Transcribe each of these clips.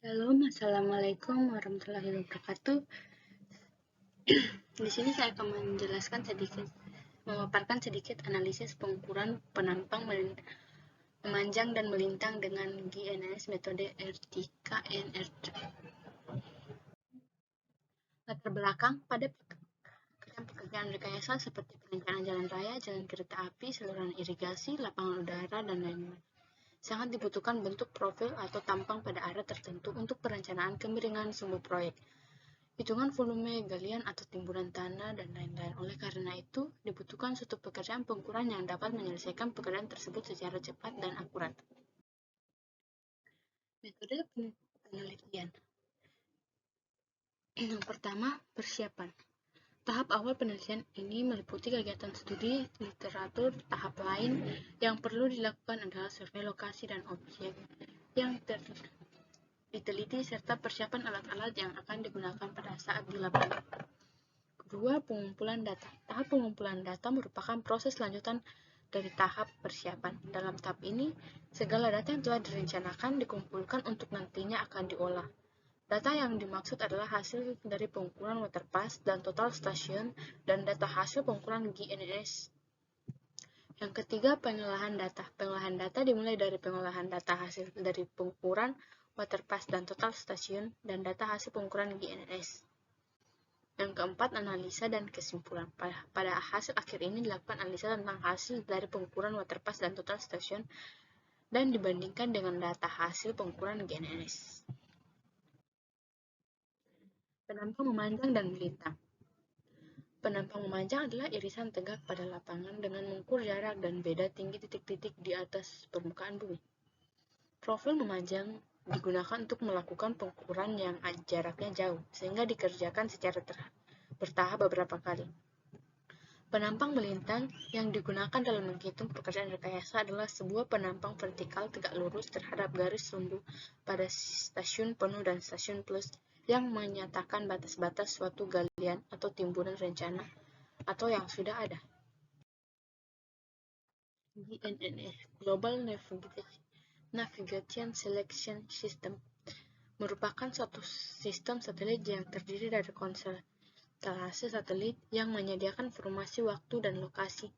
Halo, assalamualaikum warahmatullahi wabarakatuh. Di sini saya akan memaparkan sedikit analisis pengukuran penampang memanjang dan melintang dengan GNSS metode RTK-NR. Latar belakang pada pekerjaan rekayasa seperti perencanaan jalan raya, jalan kereta api, saluran irigasi, lapangan udara, dan lain-lain. Sangat dibutuhkan bentuk profil atau tampang pada area tertentu untuk perencanaan kemiringan sumbu proyek, hitungan volume galian atau timbunan tanah, dan lain-lain. Oleh karena itu, dibutuhkan suatu pekerjaan pengukuran yang dapat menyelesaikan pekerjaan tersebut secara cepat dan akurat. Metode penelitian. Yang pertama, persiapan. Tahap awal penelitian ini meliputi kegiatan studi literatur. Tahap lain yang perlu dilakukan adalah survei lokasi dan objek yang diteliti serta persiapan alat-alat yang akan digunakan pada saat di lapangan. Kedua, pengumpulan data. Tahap pengumpulan data merupakan proses lanjutan dari tahap persiapan. Dalam tahap ini, segala data yang telah direncanakan dikumpulkan untuk nantinya akan diolah. Data yang dimaksud adalah hasil dari pengukuran waterpass dan total stasiun dan data hasil pengukuran GNSS. Yang ketiga, pengolahan data. Pengolahan data dimulai dari pengolahan data hasil dari pengukuran waterpass dan total stasiun dan data hasil pengukuran GNSS. Yang keempat, analisa dan kesimpulan. Pada hasil akhir ini dilakukan analisa tentang hasil dari pengukuran waterpass dan total stasiun dan dibandingkan dengan data hasil pengukuran GNSS. Penampang memanjang dan melintang. Penampang memanjang adalah irisan tegak pada lapangan dengan mengukur jarak dan beda tinggi titik-titik di atas permukaan bumi. Profil memanjang digunakan untuk melakukan pengukuran yang jaraknya jauh, sehingga dikerjakan secara bertahap beberapa kali. Penampang melintang yang digunakan dalam menghitung pekerjaan rekayasa adalah sebuah penampang vertikal tegak lurus terhadap garis sumbu pada stasiun penuh dan stasiun plus yang menyatakan batas-batas suatu galian atau timbunan rencana atau yang sudah ada. GNSS Global Navigation Selection System merupakan suatu sistem satelit yang terdiri dari konstelasi satelit yang menyediakan informasi waktu dan lokasi,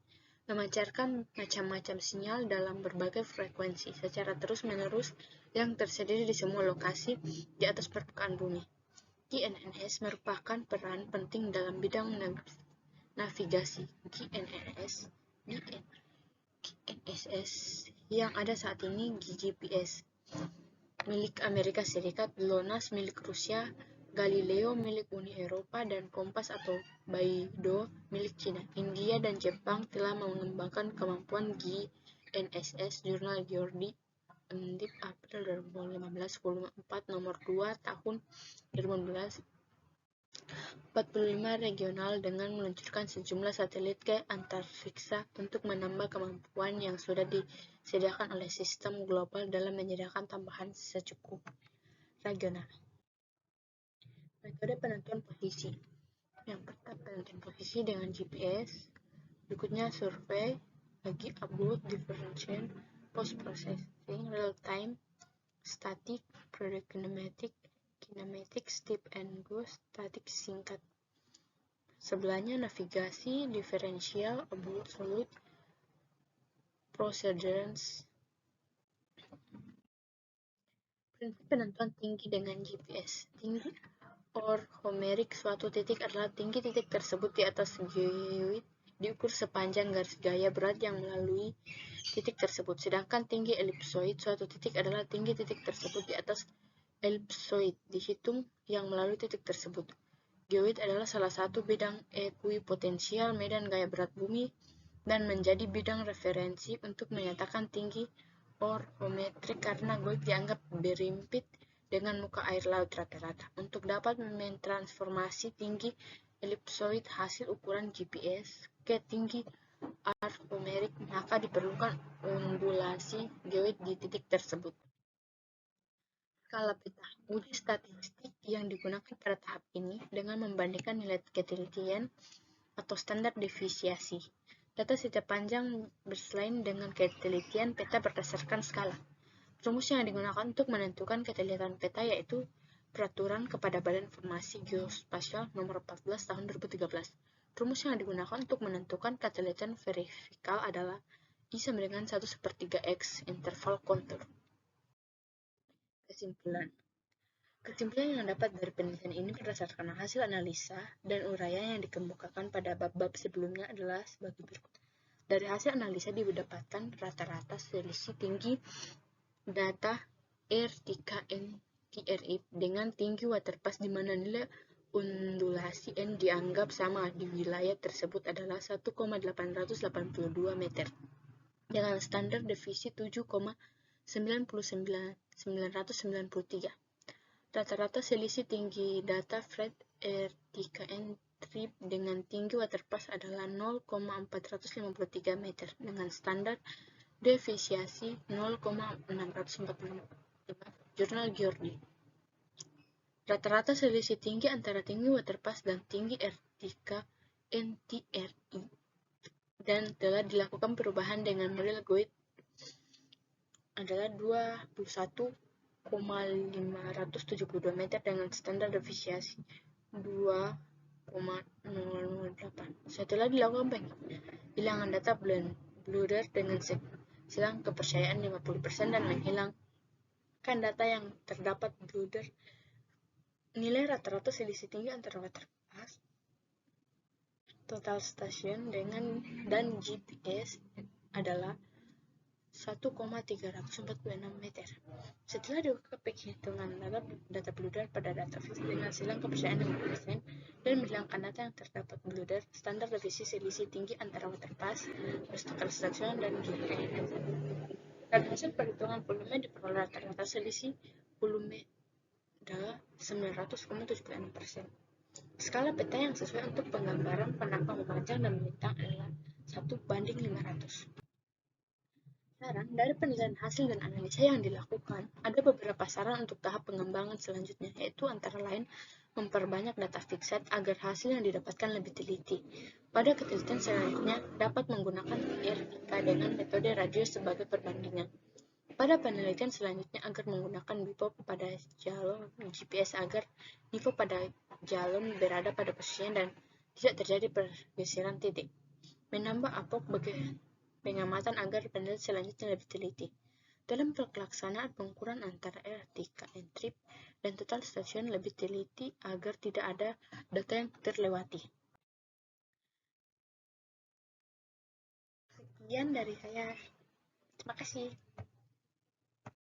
memancarkan macam-macam sinyal dalam berbagai frekuensi secara terus-menerus yang tersedia di semua lokasi di atas permukaan bumi. GNSS merupakan peran penting dalam bidang navigasi. GNSS yang ada saat ini GPS milik Amerika Serikat, GLONASS milik Rusia, Galileo milik Uni Eropa, dan Kompas atau Beidou milik China. India dan Jepang telah mengembangkan kemampuan GNSS. Jurnal Geodic Undip April 2015 volume 4 nomor 2 tahun 2015. 45 regional dengan meluncurkan sejumlah satelit ke antariksa untuk menambah kemampuan yang sudah disediakan oleh sistem global dalam menyediakan tambahan secukup regional. Metode penentuan posisi. Yang pertama, penentuan posisi dengan GPS. Berikutnya survei, lagi upload, differentiation, post processing, real time, static, product kinematic, step and go, static singkat. Sebelahnya navigasi, diferensial, absolute, procedures. Prinsip penentuan tinggi dengan GPS. Tinggi orthomeric suatu titik adalah tinggi titik tersebut di atas geoid diukur sepanjang garis gaya berat yang melalui titik tersebut. Sedangkan tinggi ellipsoid suatu titik adalah tinggi titik tersebut di atas ellipsoid dihitung yang melalui titik tersebut. Geoid adalah salah satu bidang ekuipotensial medan gaya berat bumi dan menjadi bidang referensi untuk menyatakan tinggi orthometrik karena geoid dianggap berimpit dengan muka air laut rata-rata. Untuk dapat mentransformasi tinggi ellipsoid hasil ukuran GPS ke tinggi orthomerik, maka diperlukan undulasi geoid di titik tersebut. Skala peta, uji statistik yang digunakan pada tahap ini dengan membandingkan nilai ketelitian atau standar deviasi. Data setiap panjang bersaing dengan ketelitian peta berdasarkan skala. Rumus yang digunakan untuk menentukan ketelitian peta yaitu Peraturan kepada Badan Informasi Geospasial Nomor 14 Tahun 2013. Rumus yang digunakan untuk menentukan ketelitian verifikal adalah I sama dengan 1/3 X interval kontur. Kesimpulan. Kesimpulan yang dapat dari penelitian ini berdasarkan hasil analisa dan uraian yang dikemukakan pada bab-bab sebelumnya adalah sebagai berikut. Dari hasil analisa didapatkan rata-rata selisih tinggi data R3N-TRI dengan tinggi waterpass di mana nilai undulasi N dianggap sama di wilayah tersebut adalah 1,882 meter dengan standar defisit 7,993. Rata-rata selisih tinggi data Fred R3N trip dengan tinggi waterpass adalah 0,453 meter dengan standar defisiasi 0,645. Jurnal Geordi. Rata-rata selisih tinggi antara tinggi waterpass dan tinggi R3N-TRI dan telah dilakukan perubahan dengan model GOIT adalah 21,572 meter dengan standar defisiasi 2,008. Setelah dilakukan penghilangan data blunder dengan selang kepercayaan 50% dan menghilangkan data yang terdapat blunder, nilai rata-rata selisih tinggi antara waterpass, total stasiun dan GPS adalah 1,346 meter. Setelah dilakukan penghitungan data blunder pada data fix dengan silang kepercayaan 50% dan menghilangkan data yang terdapat blunder, standar deviasi selisih tinggi antara waterpass, total stasiun, dan GPS. Dan hasil perhitungan volume diperoleh rata-rata selisih volume adalah 900,76%. Skala peta yang sesuai untuk penggambaran penambang memanjang dan melintang adalah 1:500. Saran dari penelitian hasil dan analisa yang dilakukan, ada beberapa saran untuk tahap pengembangan selanjutnya, yaitu antara lain memperbanyak data fixed agar hasil yang didapatkan lebih teliti. Pada ketelitian selanjutnya, dapat menggunakan RTK dengan metode radius sebagai perbandingan. Pada penelitian selanjutnya agar menggunakan BIPOP pada jalur GPS agar info pada jalur berada pada posisinya dan tidak terjadi pergeseran titik. Menambah APOK bagi pengamatan agar penelitian selanjutnya lebih teliti. Dalam pelaksanaan pengukuran antara R3N trip dan total stasiun lebih teliti agar tidak ada data yang terlewati. Sekian dari saya. Terima kasih.